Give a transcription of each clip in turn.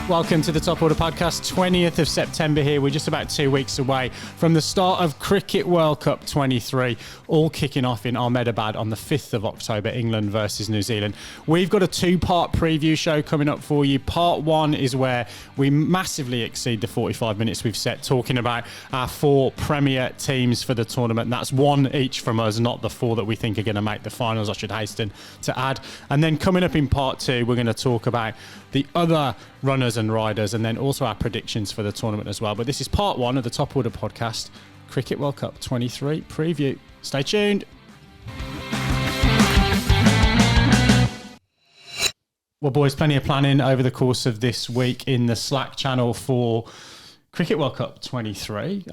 Welcome to the Top Order Podcast, 20th of September here. We're just about 2 weeks away from the start of Cricket World Cup 23, all kicking off in Ahmedabad on the 5th of October, England versus New Zealand. We've got a two-part preview show coming up for you. Part one is where we massively exceed the 45 minutes we've set, talking about our four premier teams for the tournament. That's one each from us, not the four that we think are going to make the finals, I should hasten to add. And then coming up in part two, we're going to talk about the other runners and riders, and then also our predictions for the tournament as well. But this is part one of the Top Order Podcast, Cricket World Cup 23 preview. Stay tuned. Well, boys, plenty of planning over the course of this week in the Slack channel for Cricket World Cup 23.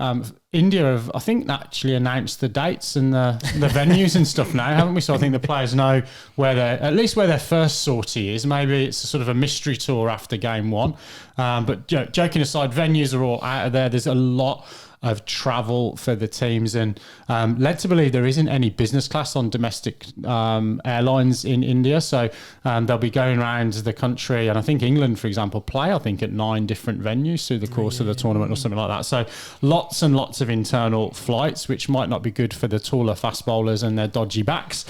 India have, I think, actually announced the dates and the venues and stuff now, haven't we? So I think the players know at least where their first sortie is. Maybe it's a sort of a mystery tour after game one. But joking aside, venues are all out of there. There's a lot of travel for the teams, and led to believe there isn't any business class on domestic airlines in India, so they'll be going around the country, and I think England, for example, play at 9 different venues through the course of the tournament or something like that. So lots and lots of internal flights, which might not be good for the taller fast bowlers and their dodgy backs.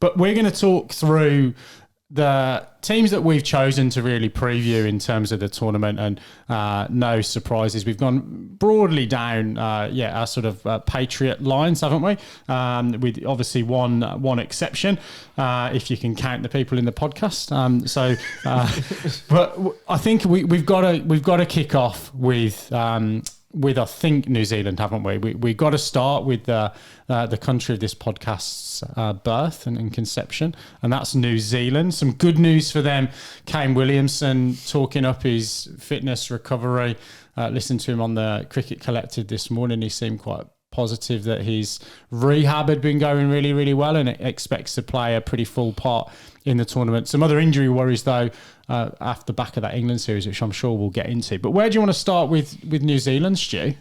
But we're going to talk through the teams that we've chosen to really preview in terms of the tournament, and no surprises. We've gone broadly down, our sort of Patriot lines, haven't we? With obviously one exception, if you can count the people in the podcast. But I think we've got to kick off with I think New Zealand, haven't we? We've got to start with the country of this podcast's birth and conception, and that's New Zealand. Some good news for them. Kane Williamson talking up his fitness recovery. Listened to him on the Cricket Collective this morning. He seemed quite positive that his rehab had been going really, really well, and expects to play a pretty full part in the tournament. Some other injury worries, though, after the back of that England series, which I'm sure we'll get into. But where do you want to start with New Zealand, Stu?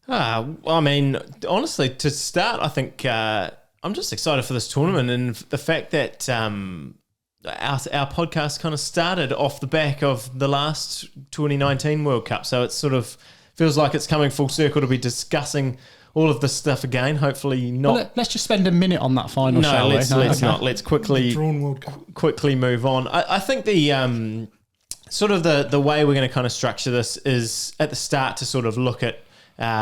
I mean, honestly, to start, I think I'm just excited for this tournament, and the fact that our podcast kind of started off the back of the last 2019 World Cup. So it sort of feels like it's coming full circle to be discussing all of this stuff again. Hopefully not. Well, let's just spend a minute on that final show. Let's not. Let's quickly move on. I think the sort of the way we're going to kind of structure this is at the start to sort of look at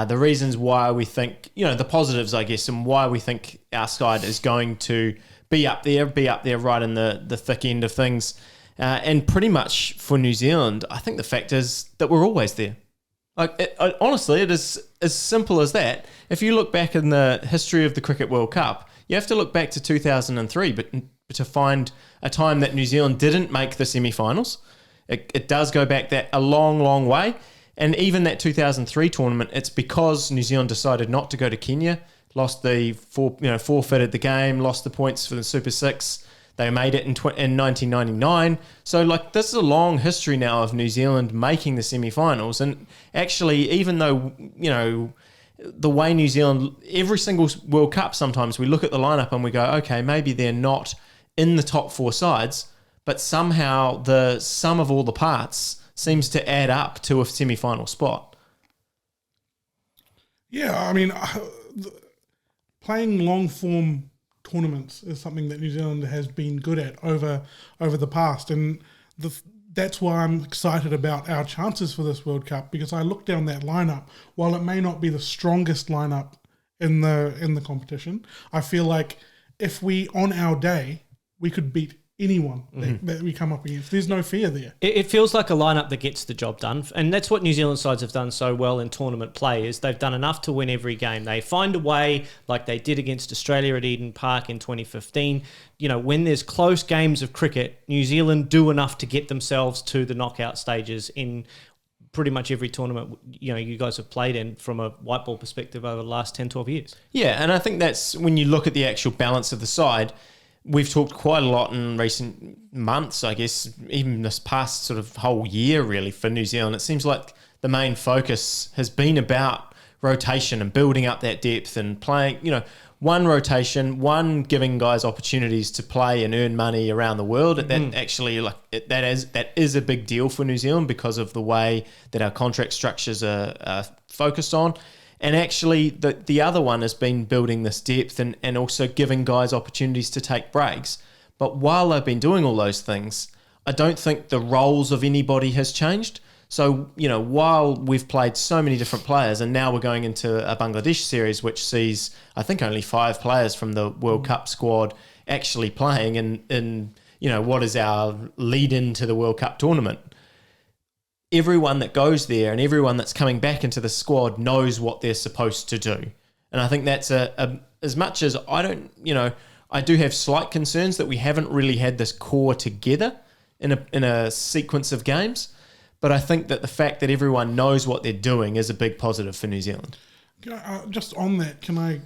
the reasons why we think, the positives, I guess, and why we think our side is going to be up there right in the thick end of things. And pretty much for New Zealand, I think the fact is that we're always there. Honestly, it is as simple as that. If you look back in the history of the Cricket World Cup, you have to look back to 2003, but to find a time that New Zealand didn't make the semi-finals. It does go back that a long, long way. And even that 2003 tournament, it's because New Zealand decided not to go to Kenya, forfeited the game, lost the points for the Super Six. They made it in 1999. So, this is a long history now of New Zealand making the semi-finals. And actually, even though, the way New Zealand, every single World Cup, sometimes we look at the lineup and we go, okay, maybe they're not in the top four sides, but somehow the sum of all the parts seems to add up to a semi-final spot. Yeah, I mean, playing long-form tournaments is something that New Zealand has been good at over the past, and that's why I'm excited about our chances for this World Cup, because I look down that lineup. While it may not be the strongest lineup in the competition, I feel like if we, on our day, we could beat anyone that we come up against. There's no fear there. It feels like a lineup that gets the job done, and that's what New Zealand sides have done so well in tournament play, is they've done enough to win every game. They find a way, like they did against Australia at Eden Park in 2015. When there's close games of cricket, New Zealand do enough to get themselves to the knockout stages in pretty much every tournament you guys have played in from a white ball perspective over the last 10, 12 years. Yeah, and I think that's when you look at the actual balance of the side. We've talked quite a lot in recent months, I guess, even this past sort of whole year, really, for New Zealand. It seems like the main focus has been about rotation and building up that depth and playing, one, rotation, one, giving guys opportunities to play and earn money around the world. That actually, that is a big deal for New Zealand because of the way that our contract structures are focused on. And actually, the other one has been building this depth and also giving guys opportunities to take breaks. But while they've been doing all those things, I don't think the roles of anybody has changed. So, while we've played so many different players, and now we're going into a Bangladesh series, which sees, I think, only 5 players from the World Cup squad actually playing in what is our lead into the World Cup tournament. Everyone that goes there and everyone that's coming back into the squad knows what they're supposed to do. And I think that's as much as I do have slight concerns that we haven't really had this core together in a sequence of games. But I think that the fact that everyone knows what they're doing is a big positive for New Zealand. Just on that, can I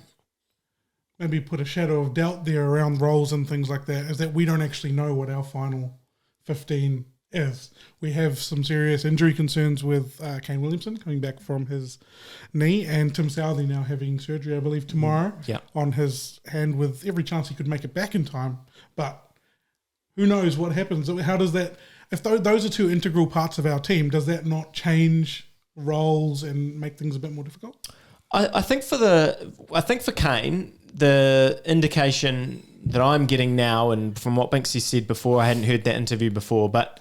maybe put a shadow of doubt there around roles and things like that, is that we don't actually know what our final 15 is. We have some serious injury concerns with Kane Williamson coming back from his knee, and Tim Southey now having surgery, I believe, tomorrow on his hand, with every chance he could make it back in time. But who knows what happens? How does that... If those are two integral parts of our team, does that not change roles and make things a bit more difficult? I think for Kane, the indication that I'm getting now, and from what Binksy said before, I hadn't heard that interview before, but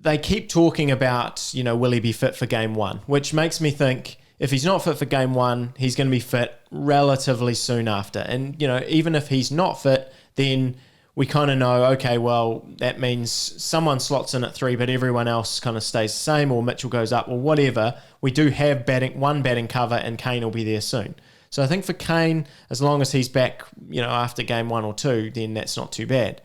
they keep talking about, will he be fit for game 1, which makes me think if he's not fit for game 1, he's going to be fit relatively soon after. And, even if he's not fit, then we kind of know, okay, well, that means someone slots in at 3, but everyone else kind of stays the same, or Mitchell goes up, or whatever. We do have one batting cover, and Kane will be there soon. So I think for Kane, as long as he's back, after game 1 or 2, then that's not too bad.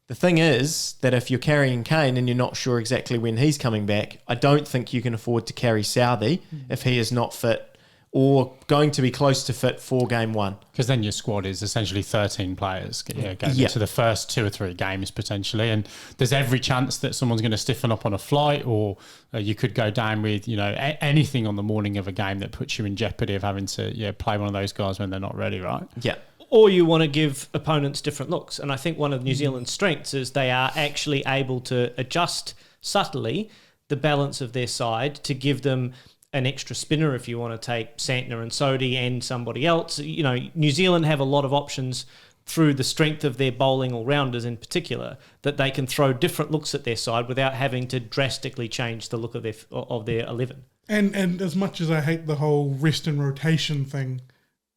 The thing is that if you're carrying Kane and you're not sure exactly when he's coming back, I don't think you can afford to carry Southey if he is not fit or going to be close to fit for game 1. Because then your squad is essentially 13 players going into the first 2 or 3 games potentially, and there's every chance that someone's going to stiffen up on a flight, or you could go down with anything on the morning of a game that puts you in jeopardy of having to play one of those guys when they're not ready, right? Yeah. Or you want to give opponents different looks. And I think one of New Zealand's strengths is they are actually able to adjust subtly the balance of their side to give them an extra spinner if you want to take Santner and Sodhi and somebody else. New Zealand have a lot of options through the strength of their bowling all-rounders in particular, that they can throw different looks at their side without having to drastically change the look of their 11. And as much as I hate the whole rest and rotation thing,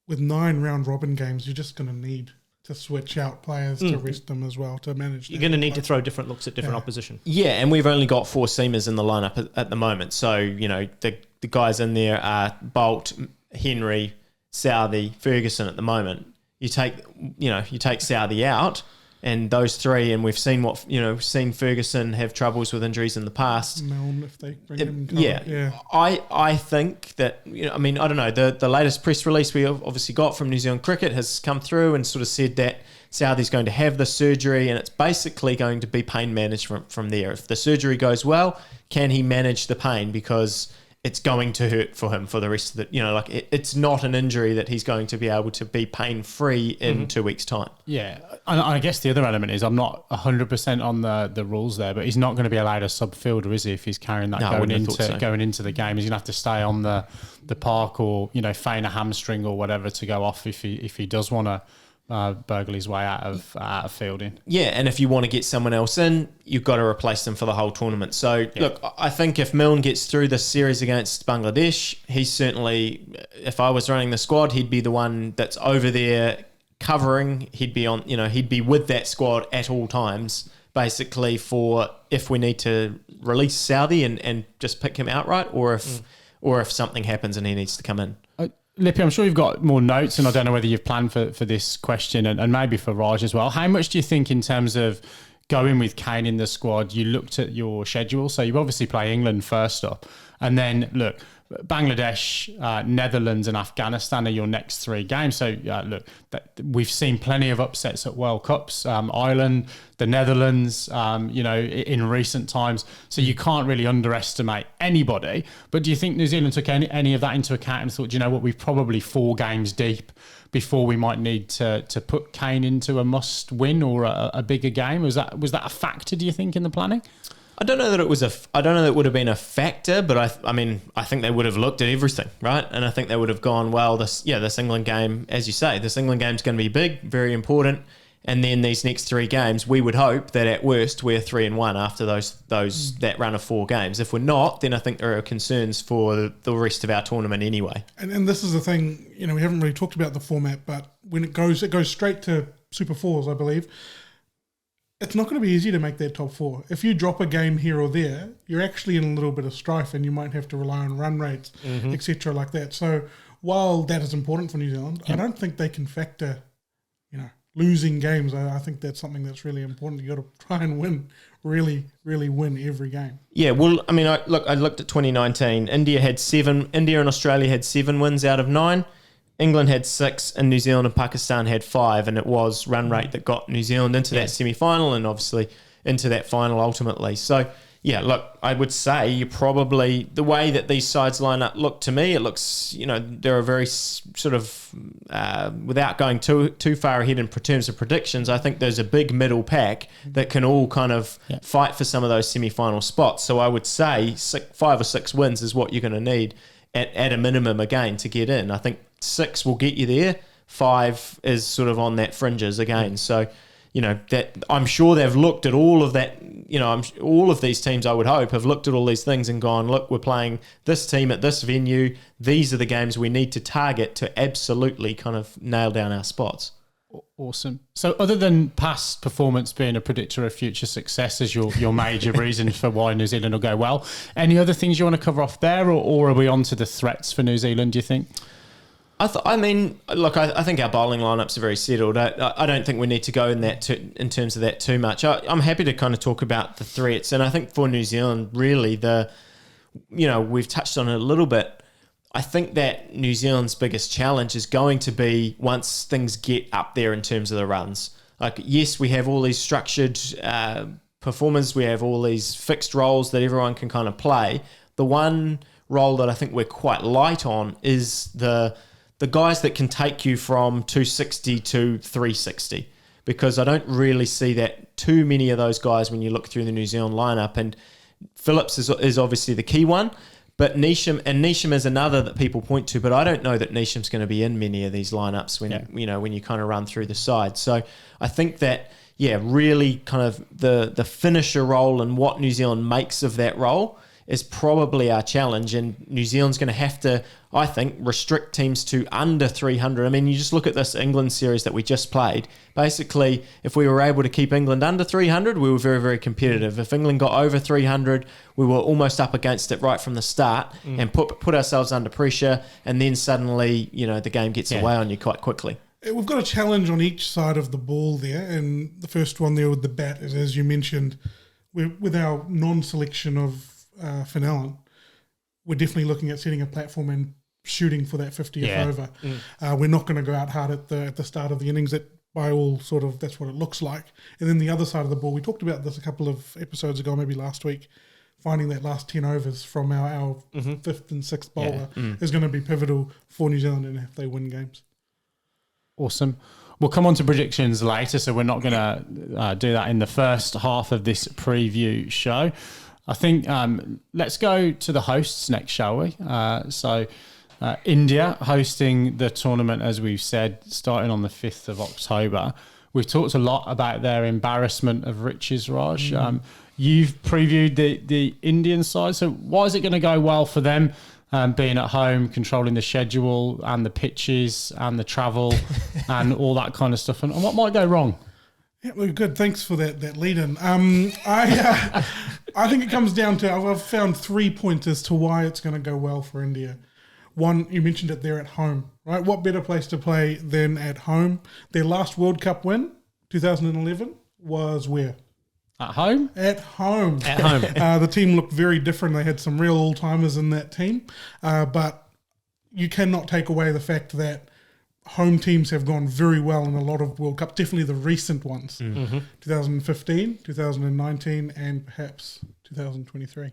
with 9 round-robin games, you're just going to need to switch out players to rest them as well, to manage. You're going to need to throw different looks at different opposition. Yeah, and we've only got 4 seamers in the lineup at the moment. So, the guys in there are Bolt, Henry, Southey, Ferguson at the moment. You take Southey out, and those 3, and we've seen seen Ferguson have troubles with injuries in the past. Milne, if they bring him covered. I think that, I don't know, the latest press release we obviously got from New Zealand Cricket has come through and sort of said that Southey's going to have the surgery, and it's basically going to be pain management from there. If the surgery goes well, can he manage the pain? Because it's going to hurt for him for the rest of the, it's not an injury that he's going to be able to be pain-free in 2 weeks' time. Yeah, and I guess the other element is I'm not 100% on the rules there, but he's not going to be allowed a sub-fielder, is he, if he's carrying that going into the game? He's going to have to stay on the park, or, feign a hamstring or whatever to go off if he does want to burgle his way out of fielding. Yeah, and if you want to get someone else in, you've got to replace them for the whole tournament. So, look, I think if Milne gets through this series against Bangladesh, he's certainly, if I was running the squad, he'd be the one that's over there covering. He'd be on, he'd be with that squad at all times, basically, for if we need to release Southey and just pick him outright, or if something happens and he needs to come in. Lippy, I'm sure you've got more notes, and I don't know whether you've planned for this question, and maybe for Raj as well. How much do you think, in terms of going with Kane in the squad, you looked at your schedule? So you obviously play England first up, and then, look, Bangladesh, Netherlands and Afghanistan are your next 3 games. So look, we've seen plenty of upsets at World Cups, Ireland, the Netherlands, in recent times. So you can't really underestimate anybody. But do you think New Zealand took any of that into account and thought, you know what, we're probably 4 games deep before we might need to put Kane into a must win or a bigger game? Was that a factor, do you think, in the planning? I don't know that it was I don't know that it would have been a factor, but I think they would have looked at everything, right? And I think they would have gone, well, this England game, as you say, this England game's going to be big, very important. And then these next 3 games, we would hope that at worst we're 3-1 after that run of 4 games. If we're not, then I think there are concerns for the rest of our tournament anyway. And this is the thing, we haven't really talked about the format, but when it goes straight to Super Fours, I believe. It's not going to be easy to make that top 4. If you drop a game here or there, you're actually in a little bit of strife and you might have to rely on run rates, etc. like that. So while that is important for New Zealand, I don't think they can factor, losing games. I think that's something that's really important. You got to try and win, really, really win every game. Yeah, well, I mean, I looked at 2019. India and Australia had 7 wins out of 9. England had 6 and New Zealand and Pakistan had 5, and it was run rate that got New Zealand into that semi-final and obviously into that final ultimately. So, yeah, look, I would say you probably, the way that these sides line up, look, to me, it looks, they're a very sort of, without going too far ahead in terms of predictions, I think there's a big middle pack that can all kind of fight for some of those semi-final spots. So I would say 5 or 6 wins is what you're going to need at a minimum again to get in. I think 6 will get you there. 5 is sort of on that fringes again. So, that I'm sure they've looked at all of that. All of these teams, I would hope, have looked at all these things and gone, look, we're playing this team at this venue. These are the games we need to target to absolutely kind of nail down our spots. Awesome. So other than past performance being a predictor of future success as your major reason for why New Zealand will go well, any other things you want to cover off there, or are we on to the threats for New Zealand, do you think? I think our bowling lineups are very settled. I don't think we need to go in terms of that too much. I'm happy to kind of talk about the threats, and I think for New Zealand, really, we've touched on it a little bit. I think that New Zealand's biggest challenge is going to be once things get up there in terms of the runs. Like, yes, we have all these structured performers, we have all these fixed roles that everyone can kind of play. The one role that I think we're quite light on is the guys that can take you from 260 to 360, because I don't really see that too many of those guys when you look through the New Zealand lineup. And Phillips is obviously the key one, but Neesham is another that people point to, but I don't know that Neesham's going to be in many of these lineups when you kind of run through the side. So I think that, really kind of the finisher role and what New Zealand makes of that role is probably our challenge, and New Zealand's going to have to, I think, restrict teams to under 300. I mean, you just look at this England series that we just played. Basically, if we were able to keep England under 300, we were very, very competitive. If England got over 300, we were almost up against it right from the start and put ourselves under pressure, and then suddenly, the game gets away on you quite quickly. We've got a challenge on each side of the ball there, and the first one there with the bat is, as you mentioned, with our non-selection of Finn Allen, we're definitely looking at setting a platform and shooting for that 50th over. We're not going to go out hard at the start of the innings. That by all sort of, that's what it looks like. And then the other side of the ball, we talked about this a couple of episodes ago, maybe last week, finding that last 10 overs from our fifth and sixth bowler is going to be pivotal for New Zealand and if they win games. Awesome. We'll come on to predictions later, so we're not going to do that in the first half of this preview show. I think let's go to the hosts next, shall we? India hosting the tournament, as we've said, starting on the 5th of October. We've talked a lot about their embarrassment of riches, Raj. You've previewed the Indian side. So why is it going to go well for them, being at home, controlling the schedule and the pitches and the travel and all that kind of stuff? And what might go wrong? Yeah, well, good. Thanks for that lead-in. I think it comes down to, I've found 3 points as to why it's going to go well for India. One, you mentioned it, they're at home, right? What better place to play than at home? Their last World Cup win, 2011, was where? At home? At home. At home. The team looked very different. They had some real all-timers in that team. But you cannot take away the fact that home teams have gone very well in a lot of World Cups, definitely the recent ones. 2015, 2019, and perhaps 2023.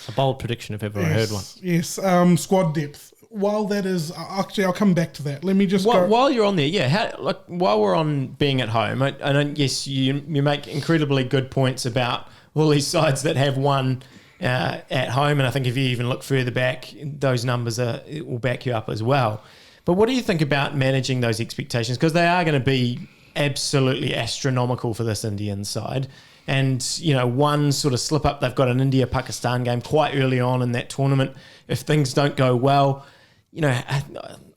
A bold prediction if ever I heard one. Yes, squad depth. While that is, actually, I'll come back to that. Let me just go. While you're on there, while we're on being at home, I know, yes, you make incredibly good points about all these sides that have won at home, and I think if you even look further back, those numbers will back you up as well. But what do you think about managing those expectations? Because they are going to be absolutely astronomical for this Indian side. And, one sort of slip up, they've got an India-Pakistan game quite early on in that tournament. If things don't go well,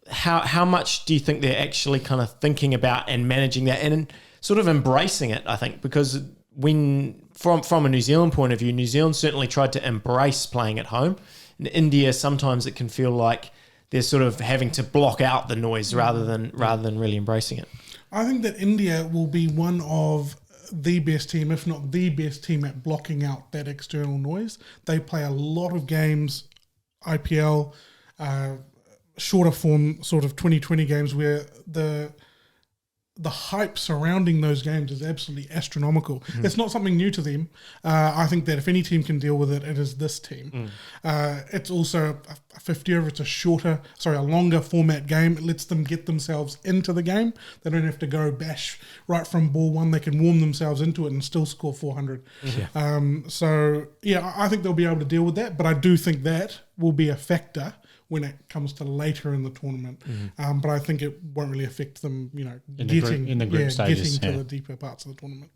how much do you think they're actually kind of thinking about and managing that and sort of embracing it, I think? Because from a New Zealand point of view, New Zealand certainly tried to embrace playing at home. In India, sometimes it can feel like they're sort of having to block out the noise rather than really embracing it. I think that India will be one of the best team, if not the best team, at blocking out that external noise. They play a lot of games, IPL, shorter form sort of 2020 games where the hype surrounding those games is absolutely astronomical. It's not something new to them. I think that if any team can deal with it, it is this team. It's also a 50 over. It's a longer format game. It lets them get themselves into the game. They don't have to go bash right from ball one. They can warm themselves into it and still score 400. I think they'll be able to deal with that. But I do think that will be a factor when it comes to later in the tournament. But I think it won't really affect them, in the group stages, getting to the deeper parts of the tournament.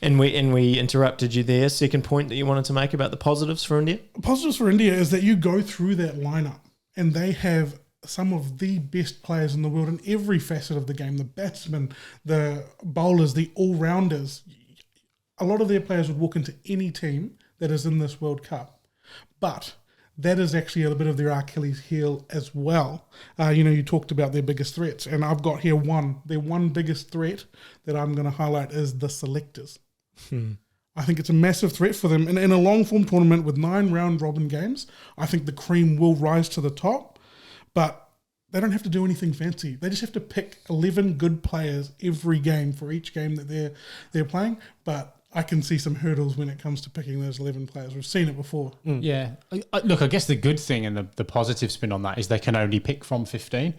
And we interrupted you there. Second point that you wanted to make about the positives for India? Positives for India is that you go through that lineup and they have some of the best players in the world in every facet of the game. The batsmen, the bowlers, the all-rounders. A lot of their players would walk into any team that is in this World Cup. But that is actually a bit of their Achilles heel as well. You talked about their biggest threats, and I've got here their one biggest threat that I'm going to highlight is the selectors. I think it's a massive threat for them. And in a long-form tournament with 9 round-robin games, I think the cream will rise to the top, but they don't have to do anything fancy. They just have to pick 11 good players every game for each game that they're playing, but I can see some hurdles when it comes to picking those 11 players. We've seen it before. Yeah. Look, I guess the good thing and the positive spin on that is they can only pick from 15.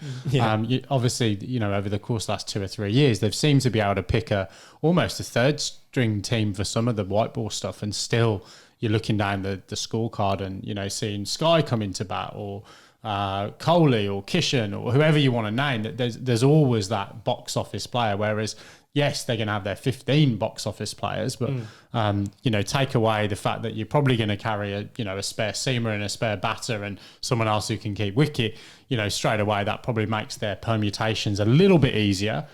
Obviously, over the course of the last 2 or 3 years, they've seemed to be able to pick almost a third string team for some of the white ball stuff, and still you're looking down the scorecard and, seeing Sky come into bat or Kohli or Kishan or whoever you want to name. There's always that box office player, whereas yes, they're going to have their 15 box office players, but take away the fact that you're probably going to carry a spare seamer and a spare batter and someone else who can keep wicket. Straight away that probably makes their permutations a little bit easier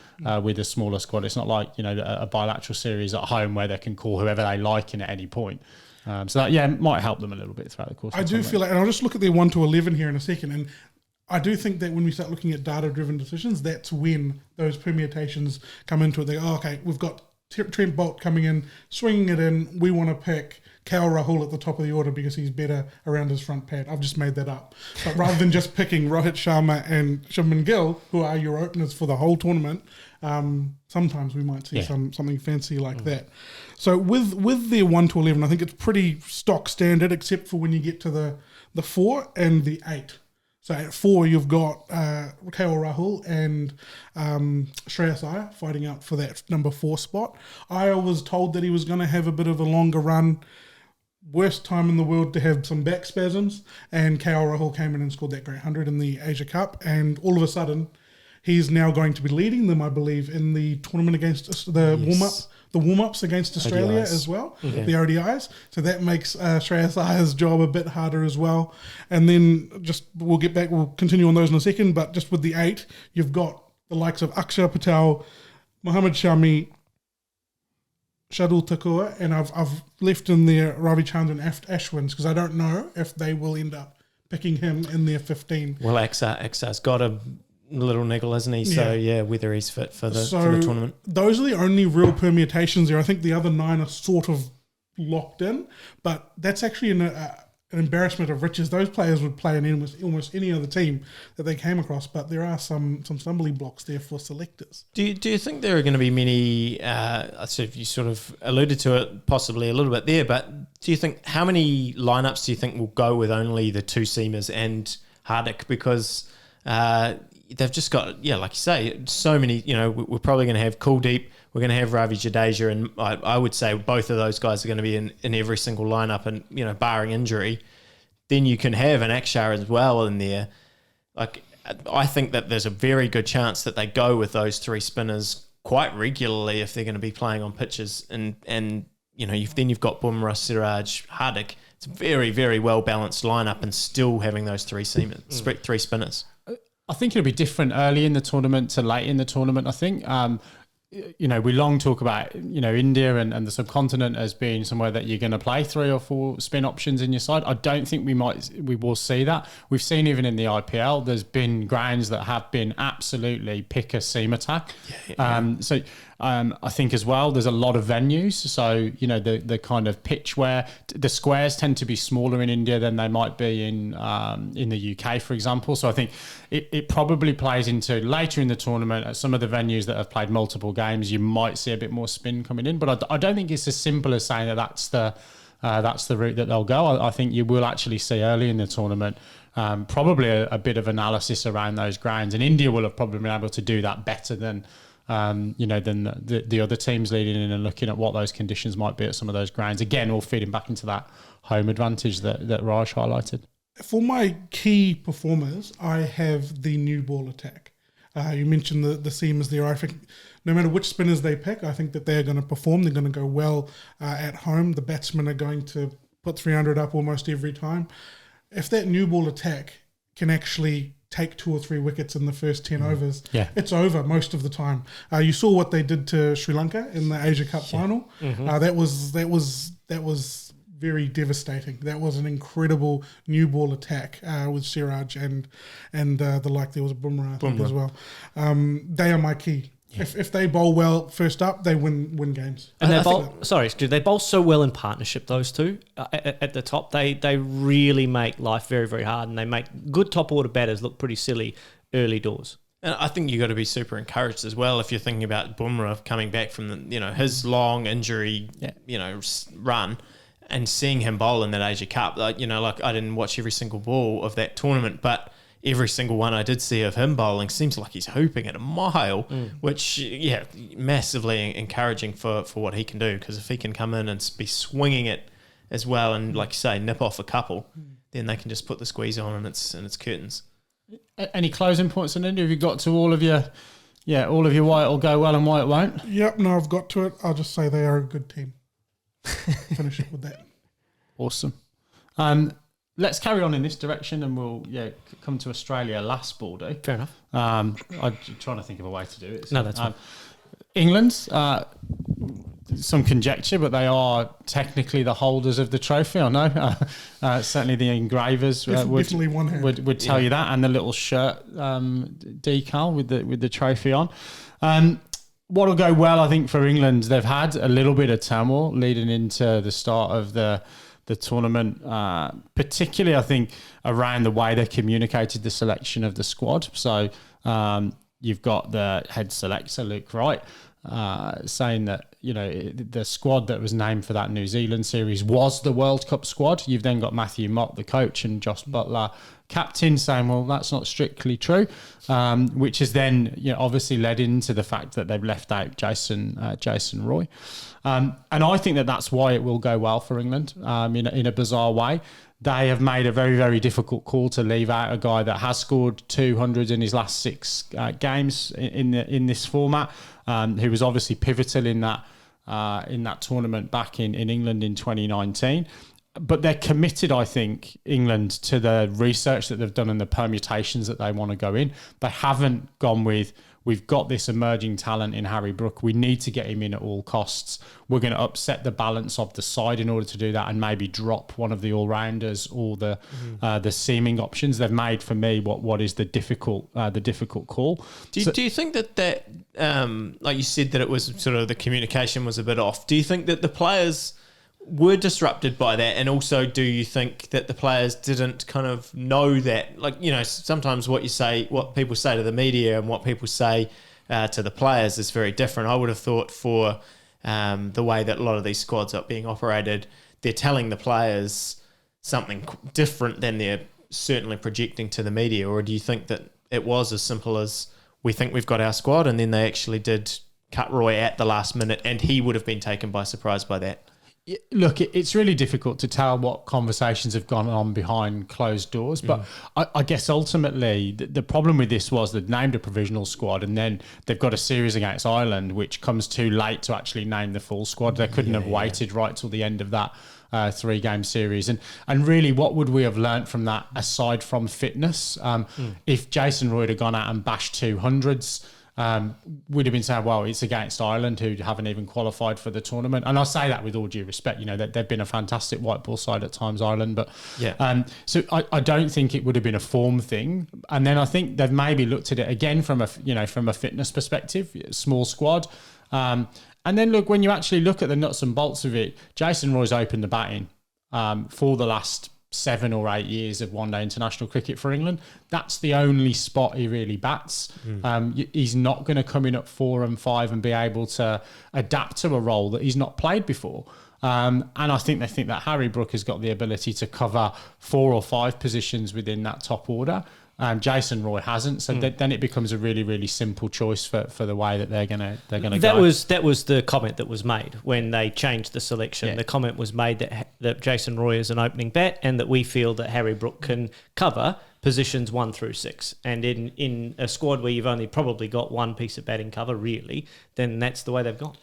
with a smaller squad. It's not like a bilateral series at home where they can call whoever they like in at any point. So that might help them a little bit throughout the course. I do feel like, and I'll just look at their 1 to 11 here in a second, and I do think that when we start looking at data-driven decisions, that's when those permutations come into it. They go, okay, we've got Trent Bolt coming in, swinging it in. We want to pick KL Rahul at the top of the order because he's better around his front pad. I've just made that up. But rather than just picking Rohit Sharma and Shubman Gill, who are your openers for the whole tournament, sometimes we might see something fancy like that. So with their 1 to 11, I think it's pretty stock standard, except for when you get to the 4 and the 8. So at 4, you've got KL Rahul and Shreyas Iyer fighting out for that number 4 spot. Iyer was told that he was going to have a bit of a longer run. Worst time in the world to have some back spasms. And KL Rahul came in and scored that great 100 in the Asia Cup. And all of a sudden, he's now going to be leading them, I believe, in the tournament against the warm-ups against Australia ODIs as well, the ODIs. So that makes Shreyas Iyer's job a bit harder as well. And then we'll continue on those in a second, but just with the 8, you've got the likes of Akshar Patel, Mohammad Shami, Shardul Thakur, and I've left in there Ravichandran Ashwins because I don't know if they will end up picking him in their 15. Well, Aksar's got to little niggle, isn't he? So whether he's fit for the tournament. Those are the only real permutations there. I think the other 9 are sort of locked in, but that's actually an embarrassment of riches. Those players would play in almost any other team that they came across, but there are some stumbling blocks there for selectors. Do you think there are going to be many, so you sort of alluded to it possibly a little bit there, but do you think, how many lineups do you think will go with only the 2 seamers and Hardik? Because they've just got, like you say, so many, we're probably going to have Kuldeep, we're going to have Ravi Jadeja, and I would say both of those guys are going to be in every single lineup, and, barring injury. Then you can have an Akshar as well in there. Like, I think that there's a very good chance that they go with those 3 spinners quite regularly if they're going to be playing on pitches. And then you've got Bumrah, Siraj, Hardik. It's a very, very well-balanced lineup, and still having those 3 spinners. I think it'll be different early in the tournament to late in the tournament, I think. We long talk about, India and the subcontinent as being somewhere that you're going to play 3 or 4 spin options in your side. I don't think we will see that. We've seen even in the IPL, there's been grounds that have been absolutely pick a seam attack. I think as well, there's a lot of venues. So, the kind of pitch where the squares tend to be smaller in India than they might be in the UK, for example. So I think it probably plays into later in the tournament at some of the venues that have played multiple games, you might see a bit more spin coming in. But I don't think it's as simple as saying that's the route that they'll go. I think you will actually see early in the tournament probably a bit of analysis around those grounds. And India will have probably been able to do that better than than the other teams leading in and looking at what those conditions might be at some of those grounds. Again, all feeding back into that home advantage that Raj highlighted. For my key performers, I have the new ball attack. You mentioned the seamers there. I think no matter which spinners they pick, I think that they're going to perform. They're going to go well at home. The batsmen are going to put 300 up almost every time. If that new ball attack can actually take 2 or 3 wickets in the first 10 overs, it's over most of the time. You saw what they did to Sri Lanka in the Asia Cup final. That was very devastating. That was an incredible new ball attack with Siraj and the like. There was Bumrah, I think, as well. They are my key. If they bowl well first up, they win games. And they bowl so well in partnership, those two at the top. They really make life very, very hard, and they make good top order batters look pretty silly early doors. And I think you've got to be super encouraged as well if you're thinking about Bumrah coming back from his long injury run, and seeing him bowl in that Asia Cup. I didn't watch every single ball of that tournament, but every single one I did see of him bowling seems like he's hooping at a mile, which, massively encouraging for what he can do, because if he can come in and be swinging it as well and, like you say, nip off a couple, then they can just put the squeeze on and it's curtains. Any closing points on India? Have you got to all of your why it'll go well and why it won't? Yep, no, I've got to it. I'll just say they are a good team. Finish it with that. Awesome. Let's carry on in this direction, and we'll come to Australia last, Baldy. Fair enough. I'm trying to think of a way to do it. No, that's fine. England, some conjecture, but they are technically the holders of the trophy. I know. Certainly the engravers would tell you that, and the little shirt decal with the trophy on. What'll go well, I think, for England, they've had a little bit of turmoil leading into the start of the tournament, particularly, I think, around the way they communicated the selection of the squad. So you've got the head selector, Luke Wright, saying that, the squad that was named for that New Zealand series was the World Cup squad. You've then got Matthew Mott, the coach, and Josh Butler, captain, saying, well, that's not strictly true, which has then obviously led into the fact that they've left out Jason Roy. And I think that's why it will go well for England in a bizarre way. They have made a very, very difficult call to leave out a guy that has scored 200 in his last 6 games in this format, who was obviously pivotal in that tournament back in England in 2019. But they're committed, I think, England, to the research that they've done and the permutations that they want to go in. They haven't gone with we've got this emerging talent in Harry Brook. We need to get him in at all costs. We're going to upset the balance of the side in order to do that, and maybe drop one of the all-rounders or the seaming options. They've made, for me, what is the difficult call. Do you think that like you said, that it was sort of the communication was a bit off? Do you think that the players were disrupted by that? And also, do you think that the players didn't kind of know that? Like, sometimes what people say to the media and what people say to the players is very different. I would have thought for the way that a lot of these squads are being operated, they're telling the players something different than they're certainly projecting to the media. Or do you think that it was as simple as, we think we've got our squad, and then they actually did cut Roy at the last minute and he would have been taken by surprise by that? Look, it's really difficult to tell what conversations have gone on behind closed doors, but I guess ultimately the problem with this was they'd named a provisional squad, and then they've got a series against Ireland, which comes too late to actually name the full squad. They couldn't have waited right till the end of that 3-game series. And really, what would we have learnt from that aside from fitness? If Jason Roy had gone out and bashed 200s, would have been saying, well, it's against Ireland, who haven't even qualified for the tournament. And I say that with all due respect, that they've been a fantastic white ball side at times, Ireland. But so I don't think it would have been a form thing. And then I think they've maybe looked at it again from a fitness perspective, small squad. And then look, when you actually look at the nuts and bolts of it, Jason Roy's opened the batting for the last 7 or 8 years of one-day international cricket for England. That's the only spot he really bats. He's not going to come in at 4 and 5 and be able to adapt to a role that he's not played before. And I think they think that Harry Brook has got the ability to cover 4 or 5 positions within that top order. Jason Roy hasn't, so then it becomes a really, really simple choice for the way that they're gonna go. That was the comment that was made when they changed the selection. Yeah. The comment was made that Jason Roy is an opening bat, and that we feel that Harry Brook can cover positions 1 through 6. And in a squad where you've only probably got one piece of batting cover, really, then that's the way they've gone.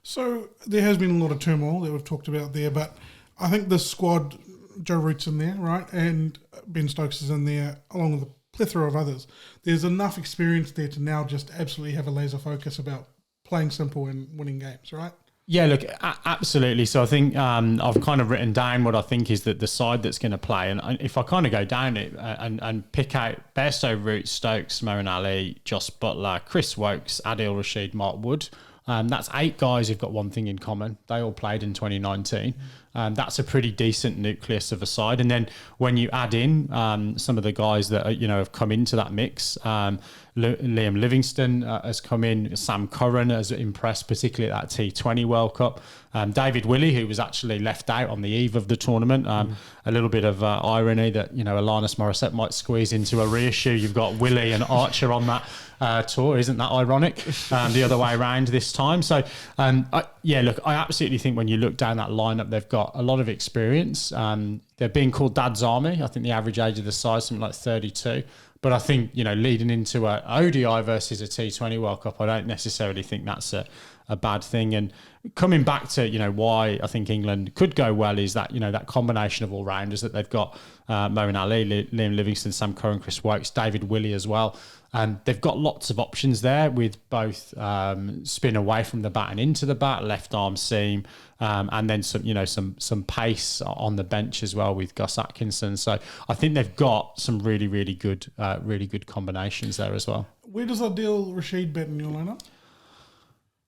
So there has been a lot of turmoil that we've talked about there, but I think the squad, Joe Root's in there, right, and Ben Stokes is in there, along with a plethora of others. There's enough experience there to now just absolutely have a laser focus about playing simple and winning games, right? Yeah, look, absolutely. So I think I've kind of written down what I think is that the side that's going to play. And if I kind of go down it and pick out Bairstow, Root, Stokes, Moeen Ali, Jos Buttler, Chris Woakes, Adil Rashid, Mark Wood, that's 8 guys who've got one thing in common. They all played in 2019. That's a pretty decent nucleus of a side. And then when you add in some of the guys that have come into that mix, Liam Livingstone has come in, Sam Curran has impressed, particularly at that T20 World Cup. David Willey, who was actually left out on the eve of the tournament. A little bit of irony that Alanis Morissette might squeeze into a reissue. You've got Willey and Archer on that tour. Isn't that ironic? The other way around this time. So look, I absolutely think when you look down that lineup, they've got a lot of experience. They're being called Dad's Army. I think the average age of the side is something like 32. But I think, leading into a ODI versus a T20 World Cup, I don't necessarily think that's a bad thing. And coming back to, why I think England could go well is that, that combination of all-rounders that they've got, Moeen Ali, Liam Livingstone, Sam Curran, Chris Woakes, David Willey as well. And they've got lots of options there with both spin away from the bat and into the bat, left arm seam, and then some pace on the bench as well with Gus Atkinson. So I think they've got some really, really good combinations there as well. Where does Adil Rashid bat in your lineup?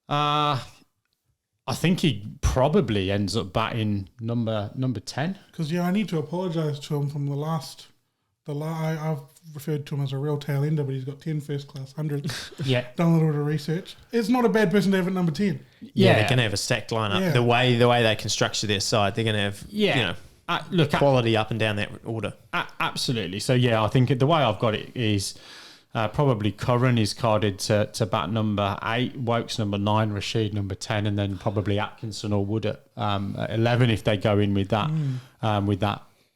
I think he probably ends up batting number 10. Because I need to apologise to him from the last. I've referred to him as a real tail ender, but he's got 10 first class 100s. Yeah. Done a little bit of research. It's not a bad person to have at number 10. Yeah, they're going to have a stacked lineup. Yeah. The way they can structure their side, they're going to have quality up and down that order. Absolutely. So I think the way I've got it is probably Curran is carded to bat number 8, Woakes number 9, Rashid number 10, and then probably Atkinson or Wood at 11 if they go in with that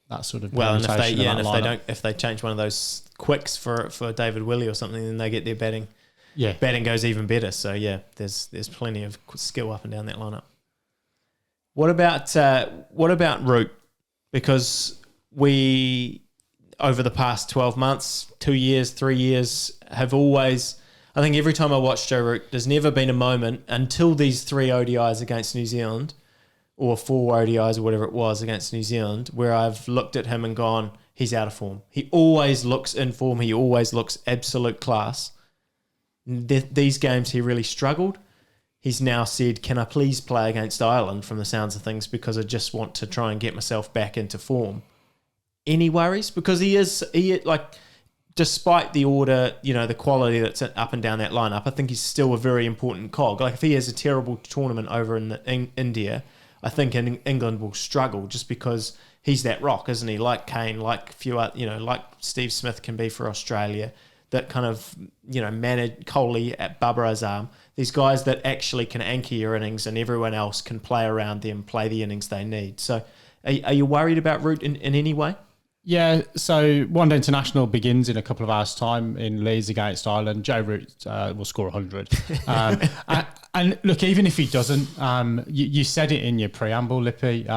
that sort of if they change one of those quicks for David Willey or something, then they get their batting. Yeah, batting goes even better. So there's plenty of skill up and down that lineup. What about Root? Because we over the past 12 months, 2 years, 3 years have always I think every time I watch Joe Root, there's never been a moment until these 3 ODIs against New Zealand, or 4 ODIs or whatever it was against New Zealand, where I've looked at him and gone, he's out of form. He always looks in form. He always looks absolute class. These games he really struggled. He's now said, can I please play against Ireland from the sounds of things, because I just want to try and get myself back into form. Any worries? Because despite the order, the quality that's up and down that lineup, I think he's still a very important cog. Like if he has a terrible tournament over in India, I think England will struggle just because he's that rock, isn't he? Like Kane, like a few other, like Steve Smith can be for Australia, that kind of, manage Kohli at Bumrah's arm. These guys that actually can anchor your innings and everyone else can play around them, play the innings they need. So are you worried about Root in any way? Yeah, so One Day International begins in a couple of hours' time in Leeds against Ireland. Joe Root will score 100. And look, even if he doesn't, you said it in your preamble, Lippy,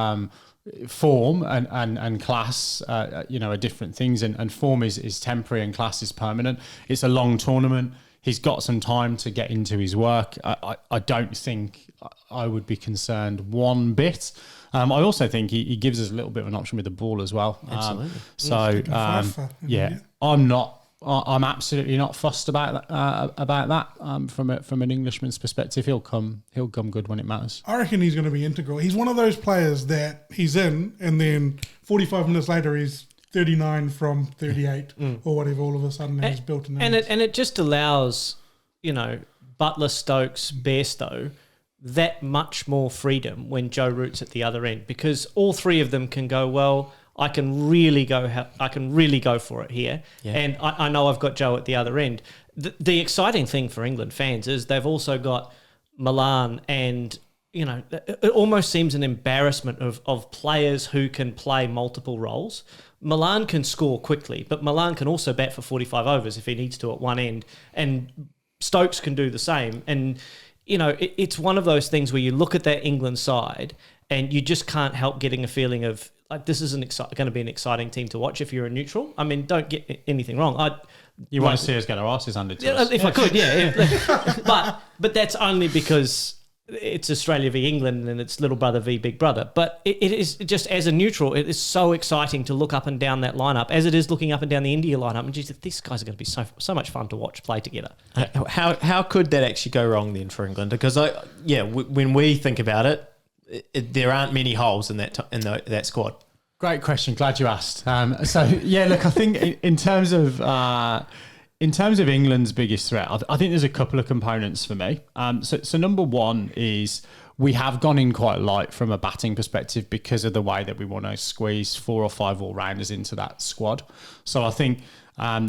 form and class, are different things, and form is temporary and class is permanent. It's a long tournament. He's got some time to get into his work. I don't think I would be concerned one bit. I also think he gives us a little bit of an option with the ball as well. Absolutely. I'm absolutely not fussed about that. From an Englishman's perspective, he'll come good when it matters. I reckon he's going to be integral. He's one of those players that he's in, and then 45 minutes later he's 39 from 38 or whatever. All of a sudden, he's built an and it just allows Butler, Stokes, Bairstow that much more freedom when Joe Root's at the other end, because all three of them can go, well, I can really go for it here. Yeah. And I know I've got Joe at the other end. The exciting thing for England fans is they've also got Milan, and it almost seems an embarrassment of players who can play multiple roles. Milan can score quickly, but Milan can also bat for 45 overs if he needs to at one end, and Stokes can do the same. And it's one of those things where you look at that England side and you just can't help getting a feeling of like, this is going to be an exciting team to watch if you're a neutral. I mean, don't get anything wrong. You want to see us get our asses handed to us. If I could, yeah. But that's only because it's Australia v England and it's little brother v big brother. But it is just, as a neutral, it is so exciting to look up and down that lineup, as it is looking up and down the India lineup. And geez, these guys are going to be so much fun to watch play together. How could that actually go wrong then for England? Because when we think about it, there aren't many holes in that squad. Great question. Glad you asked. Look, I think in terms of England's biggest threat, I think there's a couple of components for me. So number one is we have gone in quite light from a batting perspective because of the way that we want to squeeze 4 or 5 all-rounders into that squad. So I think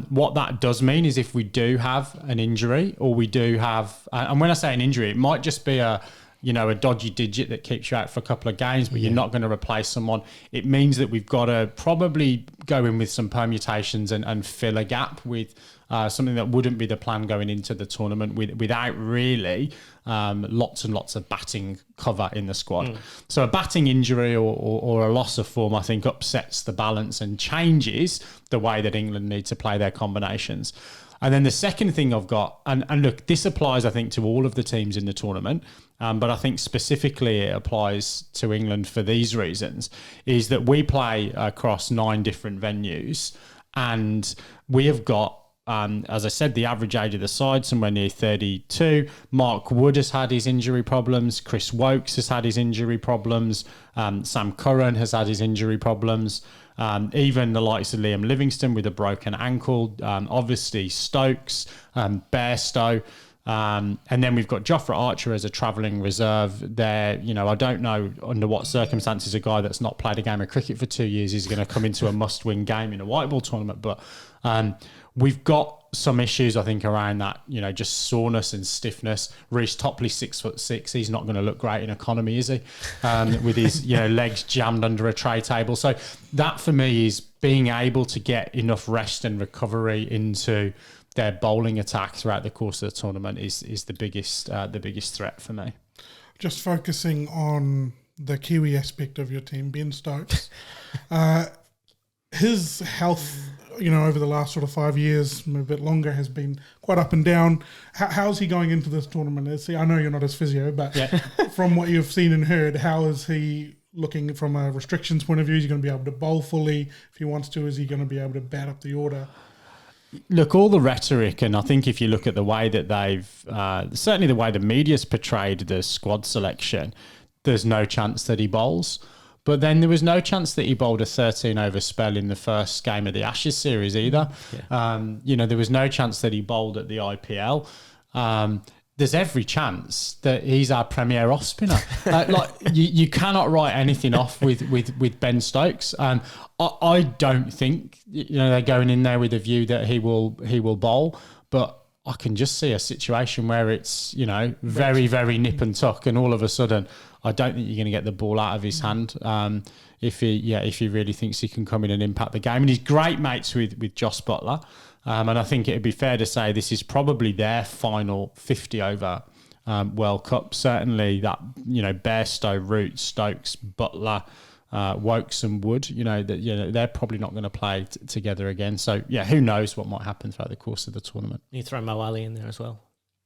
what that does mean is if we do have an injury, or we do have, and when I say an injury, it might just be a dodgy digit that keeps you out for a couple of games, but you're not going to replace someone. It means that we've got to probably go in with some permutations and fill a gap with something that wouldn't be the plan going into the tournament without really lots and lots of batting cover in the squad. So a batting injury or a loss of form, I think, upsets the balance and changes the way that England need to play their combinations. And then the second thing I've got, and look, this applies, I think, to all of the teams in the tournament, but I think specifically it applies to England for these reasons, is that we play across 9 different venues, and we have got, as I said, the average age of the side, somewhere near 32. Mark Wood has had his injury problems. Chris Wokes has had his injury problems. Sam Curran has had his injury problems. Even the likes of Liam Livingstone with a broken ankle. Obviously Stokes, Bairstow. And then we've got Jofra Archer as a travelling reserve there. I don't know under what circumstances a guy that's not played a game of cricket for 2 years is going to come into a must-win game in a white ball tournament. But we've got some issues, I think, around that, just soreness and stiffness. Reece Topley, 6'6", he's not going to look great in economy, is he? With his legs jammed under a tray table. So that for me is being able to get enough rest and recovery into their bowling attack throughout the course of the tournament is the biggest threat for me. Just focusing on the Kiwi aspect of your team, Ben Stokes. his health, over the last sort of 5 years, maybe a bit longer, has been quite up and down. How's he going into this tournament? I know you're not his physio, but from what you've seen and heard, how is he looking from a restrictions point of view? Is he going to be able to bowl fully if he wants to? Is he going to be able to bat up the order? Look, all the rhetoric, and I think if you look at the way that they've, certainly the way the media's portrayed the squad selection, there's no chance that he bowls. But then there was no chance that he bowled a 13-over spell in the first game of the Ashes series either. Yeah. There was no chance that he bowled at the IPL. There's every chance that he's our premier off spinner. You cannot write anything off with Ben Stokes. I don't think they're going in there with a view that he will bowl, but I can just see a situation where it's very, very nip and tuck, and all of a sudden I don't think you're going to get the ball out of his hand if he really thinks he can come in and impact the game. And he's great mates with Jos Buttler. And I think it'd be fair to say this is probably their final 50-over World Cup. Certainly that, Bairstow, Root, Stokes, Buttler, Wokes and Wood, they're probably not going to play together again. So, who knows what might happen throughout the course of the tournament. You throw Mo Ali in there as well.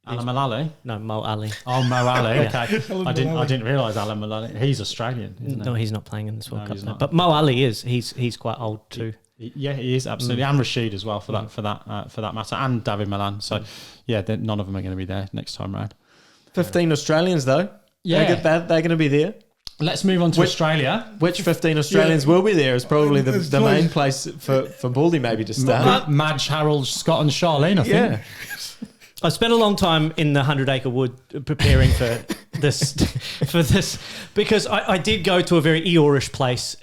Alan Mullally? No, Mo Ali. Oh, Mo Ali. Okay. I didn't realise Alan Mullally. He's Australian, isn't he? No, he's not playing in this World Cup. No. But Mo Ali is. He's quite old too. Yeah, he is absolutely, and Rashid as well for that matter, and David Milan. So, none of them are going to be there next time round. 15 Australians though. Yeah, they're going to be there. Let's move on to Australia. Which 15 Australians will be there is probably the main place for Baldy maybe to start. Madge, Harold, Scott, and Charlene. I think. Yeah. I spent a long time in the 100-acre wood preparing for this, because I did go to a very Eeyorish place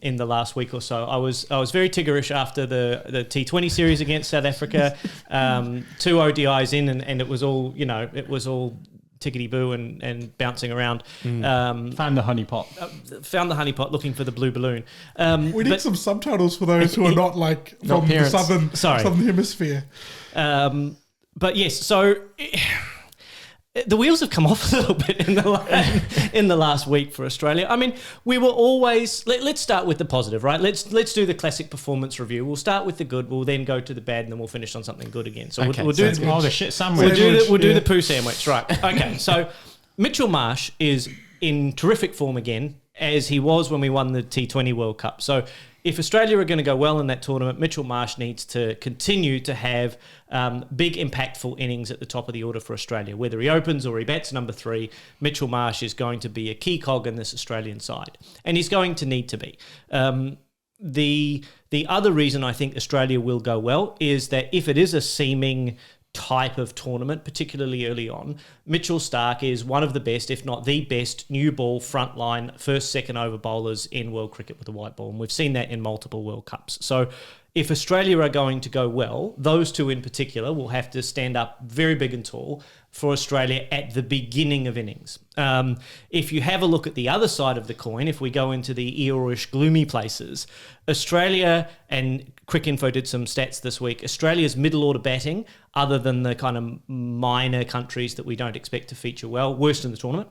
in the last week or so. I was very Tiggerish after the T20 series against South Africa, 2 ODIs in, and it was all tickety boo and bouncing around. Found the honeypot. Found the honeypot, looking for the blue balloon. We need some subtitles for those who are not from the southern hemisphere. But yes, so the wheels have come off a little bit in the last week for Australia. I mean, we were always. Let's start with the positive, right? Let's do the classic performance review. We'll start with the good. We'll then go to the bad, and then we'll finish on something good again. So we'll do the shit sandwich. We'll do the poo sandwich, right? Okay. So Mitchell Marsh is in terrific form again, as he was when we won the T20 World Cup. So if Australia are going to go well in that tournament, Mitchell Marsh needs to continue to have big, impactful innings at the top of the order for Australia. Whether he opens or he bats number 3, Mitchell Marsh is going to be a key cog in this Australian side. And he's going to need to be. The other reason I think Australia will go well is that if it is a seaming type of tournament, particularly early on, Mitchell Starc is one of the best, if not the best, new ball frontline first, second over bowlers in world cricket with a white ball. And we've seen that in multiple World Cups. So if Australia are going to go well, those two in particular will have to stand up very big and tall for Australia at the beginning of innings. If you have a look at the other side of the coin, if we go into the Eeyorish gloomy places, Australia, and Cricinfo did some stats this week, Australia's middle order batting, other than the kind of minor countries that we don't expect to feature well, worst in the tournament.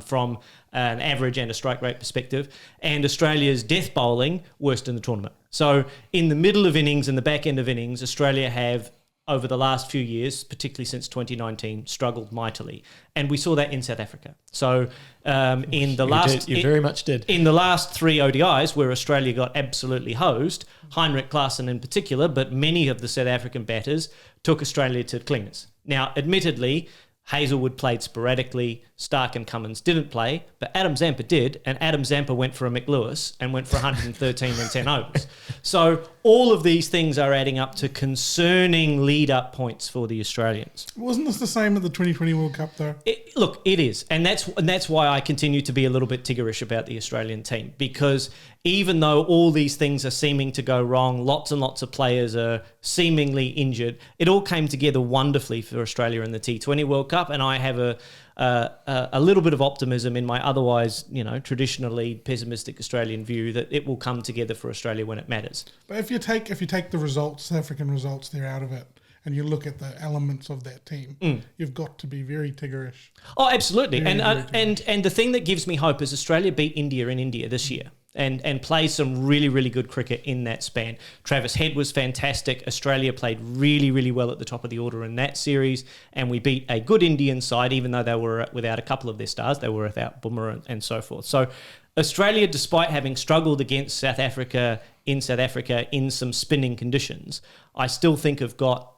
From an average and a strike rate perspective, and Australia's death bowling, worst in the tournament. So in the middle of innings and the back end of innings, Australia have, over the last few years, particularly since 2019, struggled mightily. And we saw that in South Africa. So you very much did. In the last 3 ODIs, where Australia got absolutely hosed, Heinrich Klaasen in particular, but many of the South African batters took Australia to cleaners. Now, admittedly, Hazelwood played sporadically, Starc and Cummins didn't play, but Adam Zampa did, and Adam Zampa went for a McLewis and went for 113 and 10 overs. So all of these things are adding up to concerning lead-up points for the Australians. Wasn't this the same at the 2020 World Cup, though? Look, it is, and that's why I continue to be a little bit Tiggerish about the Australian team, because even though all these things are seeming to go wrong, lots and lots of players are seemingly injured, it all came together wonderfully for Australia in the T20 World Cup, and I have a little bit of optimism in my otherwise, traditionally pessimistic Australian view that it will come together for Australia when it matters. But if you take the results, South African results, they're out of it, and you look at the elements of that team, you've got to be very Tiggerish. Oh, absolutely. And the thing that gives me hope is Australia beat India in India this year. and play some really, really good cricket in that span. Travis Head was fantastic. Australia played really, really well at the top of the order in that series, and we beat a good Indian side, even though they were without a couple of their stars. They were without Bumrah and so forth. So Australia, despite having struggled against South Africa in some spinning conditions, I still think have got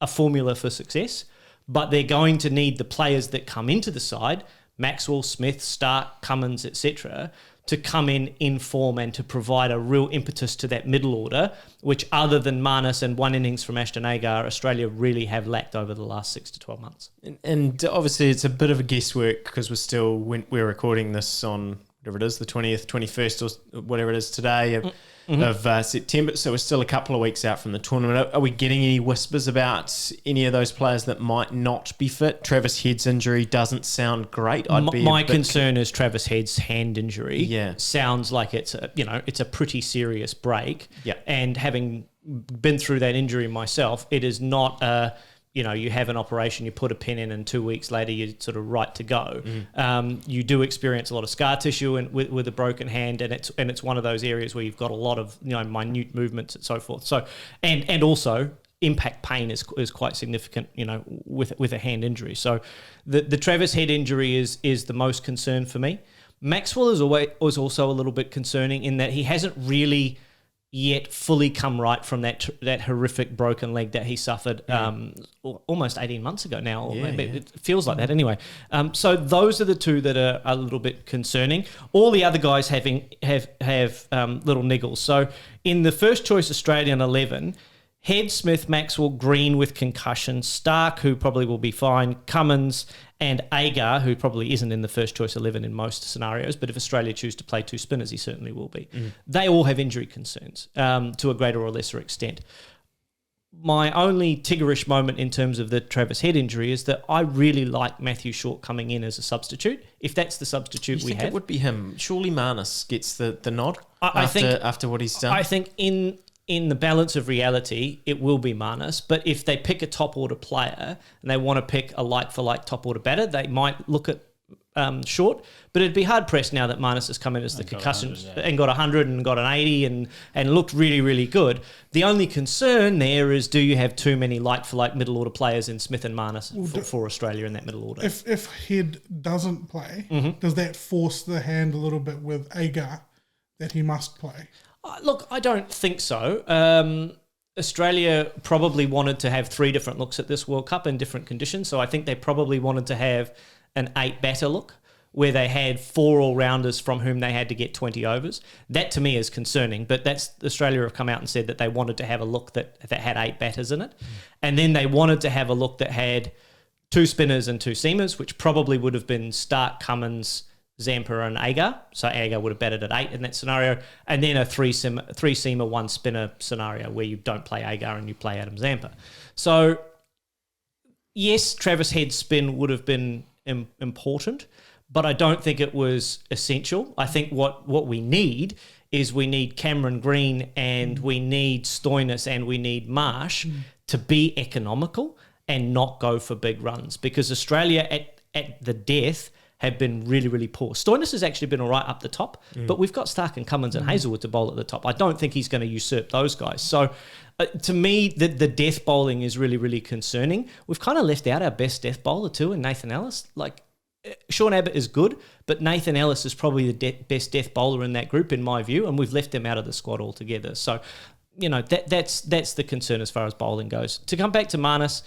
a formula for success, but they're going to need the players that come into the side, Maxwell, Smith, Stark, Cummins, etc., to come in form and to provide a real impetus to that middle order, which other than Marnus and one innings from Ashton Agar, Australia really have lacked over the last 6 to 12 months. And obviously it's a bit of a guesswork because we're recording this on whatever it is, the 20th, 21st or whatever it is today of September. So we're still a couple of weeks out from the tournament. Are we getting any whispers about any of those players that might not be fit? Travis Head's injury doesn't sound great. My concern is Travis Head's hand injury. Yeah. Sounds like it's a pretty serious break. Yeah. And having been through that injury myself, it is not you have an operation, you put a pin in, and 2 weeks later you're sort of right to go. You do experience a lot of scar tissue with a broken hand, and it's one of those areas where you've got a lot of minute movements and so forth. So and also impact pain is quite significant, with a hand injury. So the Travis Head injury is the most concern for me. Maxwell was also a little bit concerning in that he hasn't really yet fully come right from that horrific broken leg that he suffered almost 18 months ago now. It feels like that anyway. So those are the two that are a little bit concerning. All the other guys have little niggles. So in the first choice Australian 11, Head, Smith, Maxwell, Green with concussion, Stark, who probably will be fine, Cummins and Agar, who probably isn't in the first choice 11 in most scenarios, but if Australia choose to play two spinners, he certainly will be. They all have injury concerns to a greater or lesser extent. My only Tiggerish moment in terms of the Travis Head injury is that I really like Matthew Short coming in as a substitute. If that's the substitute we have, it would be him. Surely Marnus gets the nod after what he's done. I think in the balance of reality, it will be Marnus. But if they pick a top order player and they want to pick a like-for-like top order batter, they might look at Short. But it'd be hard-pressed now that Marnus has come in as the concussion and got 100 and got an 80 and looked really, really good. The only concern there is, do you have too many like-for-like middle order players in Smith and Marnus for Australia in that middle order? If Head doesn't play, does that force the hand a little bit with Agar that he must play? Look, I don't think so. Australia probably wanted to have 3 different looks at this World Cup in different conditions. So I think they probably wanted to have an 8-batter look where they had 4 all-rounders from whom they had to get 20 overs. That to me is concerning, but Australia have come out and said that they wanted to have a look that had 8 batters in it. And then they wanted to have a look that had 2 spinners and 2 seamers, which probably would have been Stark, Cummins, Zampa and Agar. So Agar would have batted at 8 in that scenario. And then a 3-seamer, 1-spinner scenario where you don't play Agar and you play Adam Zampa. So yes, Travis Head's spin would have been important, but I don't think it was essential. I think what we need is we need Cameron Green and we need Stoinis and we need Marsh to be economical and not go for big runs, because Australia at the death have been really, really poor. Stoinis has actually been all right up the top, but we've got Stark and Cummins and Hazelwood to bowl at the top. I don't think he's going to usurp those guys. So to me, the death bowling is really, really concerning. We've kind of left out our best death bowler too in Nathan Ellis. Like, Sean Abbott is good, but Nathan Ellis is probably the best death bowler in that group in my view, and we've left him out of the squad altogether. So, that's the concern as far as bowling goes. To come back to Marnus,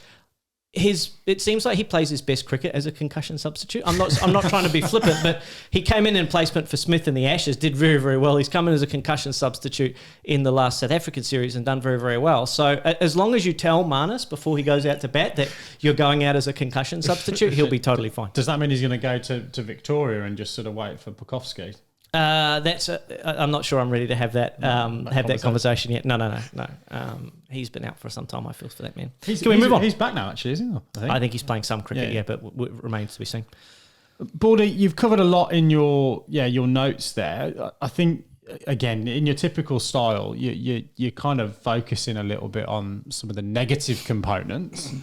it seems like he plays his best cricket as a concussion substitute. I'm not trying to be flippant, but he came in placement for Smith in the Ashes, did very, very well. He's come in as a concussion substitute in the last South African series and done very, very well. So as long as you tell Marnus before he goes out to bat that you're going out as a concussion substitute, he'll be totally fine. Does that mean he's going to go to Victoria and just sort of wait for Pukowski? I'm not sure I'm ready to have that conversation yet. No. He's been out for some time, I feel, for that man. Can we move on? He's back now, actually, isn't he? I think he's playing some cricket, but it remains to be seen. Baldy, you've covered a lot in your notes there. I think, again, in your typical style, you're kind of focusing a little bit on some of the negative components.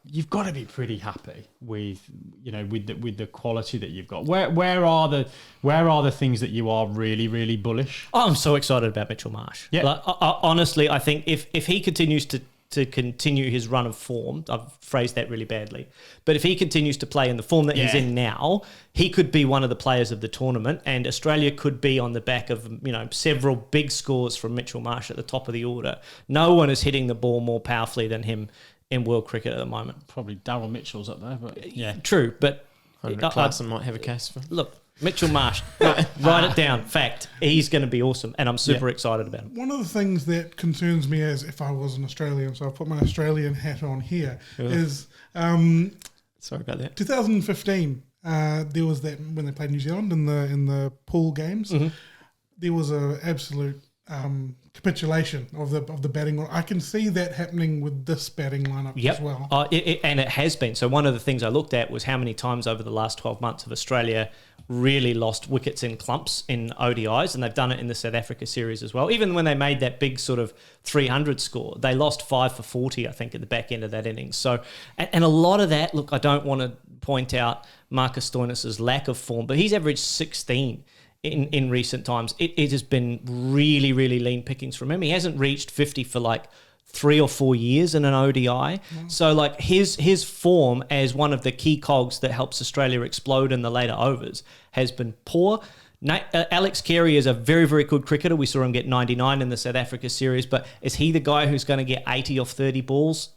you've got to be pretty happy with the quality that you've got. Where are the things that you are really, really bullish? Oh, I'm so excited about Mitchell Marsh. Yeah. Like, honestly, I think if he continues to continue his run of form, I've phrased that really badly, but if he continues to play in the form that he's in now, he could be one of the players of the tournament, and Australia could be on the back of several big scores from Mitchell Marsh at the top of the order. No one is hitting the ball more powerfully than him in world cricket at the moment. Probably Daryl Mitchell's up there, but yeah, true. But Clarkson might have a case for. Look, Mitchell Marsh, write it down. Fact, he's going to be awesome, and I'm super excited about him. One of the things that concerns me as if I was an Australian, so I put my Australian hat on here, is sorry about that. 2015. There was that when they played New Zealand in the pool games. There was an absolute capitulation of the batting. I can see that happening with this batting lineup as well. And it has been. So one of the things I looked at was how many times over the last 12 months have Australia really lost wickets in clumps in ODIs, and they've done it in the South Africa series as well. Even when they made that big sort of 300 score, they lost 5 for 40, I think, at the back end of that innings. So, and a lot of that, look, I don't want to point out Marcus Stoinis's lack of form, but he's averaged 16 in recent times. It has been really, really lean pickings from him. He hasn't reached 50 for like 3 or 4 years in an ODI. So like his form as one of the key cogs that helps Australia explode in the later overs has been poor. Alex Carey is a very, very good cricketer. We saw him get 99 in the South Africa series, but is he the guy who's going to get 80 off 30 balls?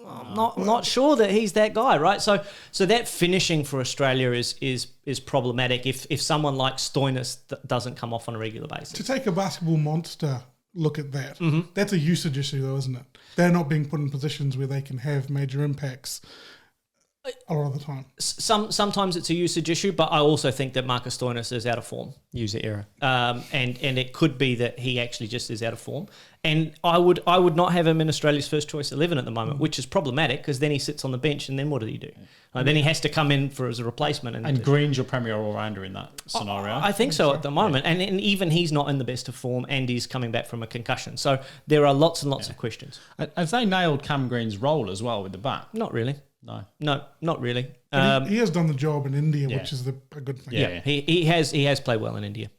I'm not sure that he's that guy, right? So that finishing for Australia is problematic if someone like Stoinis doesn't come off on a regular basis. To take a basketball monster look at that, that's a usage issue though, isn't it? They're not being put in positions where they can have major impacts a lot of the time. Sometimes it's a usage issue, but I also think that Marcus Stoinis is out of form. User error. And it could be that he actually just is out of form. And I would not have him in Australia's first choice 11 at the moment, which is problematic because then he sits on the bench and then what do you do? Then he has to come in as a replacement. And Green's your premier all-rounder in that scenario. I think so at the moment. Yeah. And even he's not in the best of form and he's coming back from a concussion. So there are lots and lots of questions. Have they nailed Cam Green's role as well with the bat? Not really. No, not really. He has done the job in India, which is a good thing. Yeah. He has played well in India.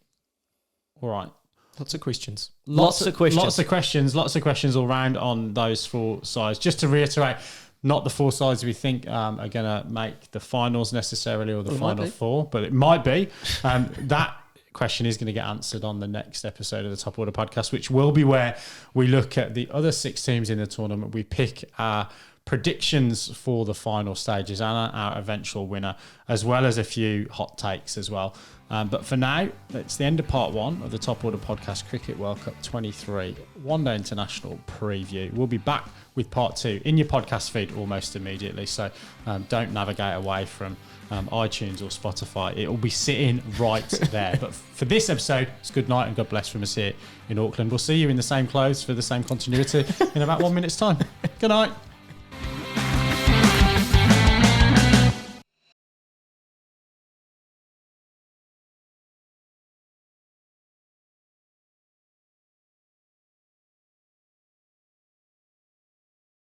All right. Lots of questions. Lots of questions all round on those 4 sides. Just to reiterate, not the 4 sides we think are going to make the finals necessarily or the final 4, but it might be. That question is going to get answered on the next episode of the Top Order podcast, which will be where we look at the other 6 teams in the tournament. We pick our predictions for the final stages and our eventual winner, as well as a few hot takes as well. But for now, it's the end of part 1 of the Top Order podcast Cricket World Cup 23 One Day International preview. We'll be back with part 2 in your podcast feed almost immediately. So don't navigate away from iTunes or Spotify. It will be sitting right there. But for this episode, it's good night and God bless from us here in Auckland. We'll see you in the same clothes for the same continuity in about 1 minute's time. Good night.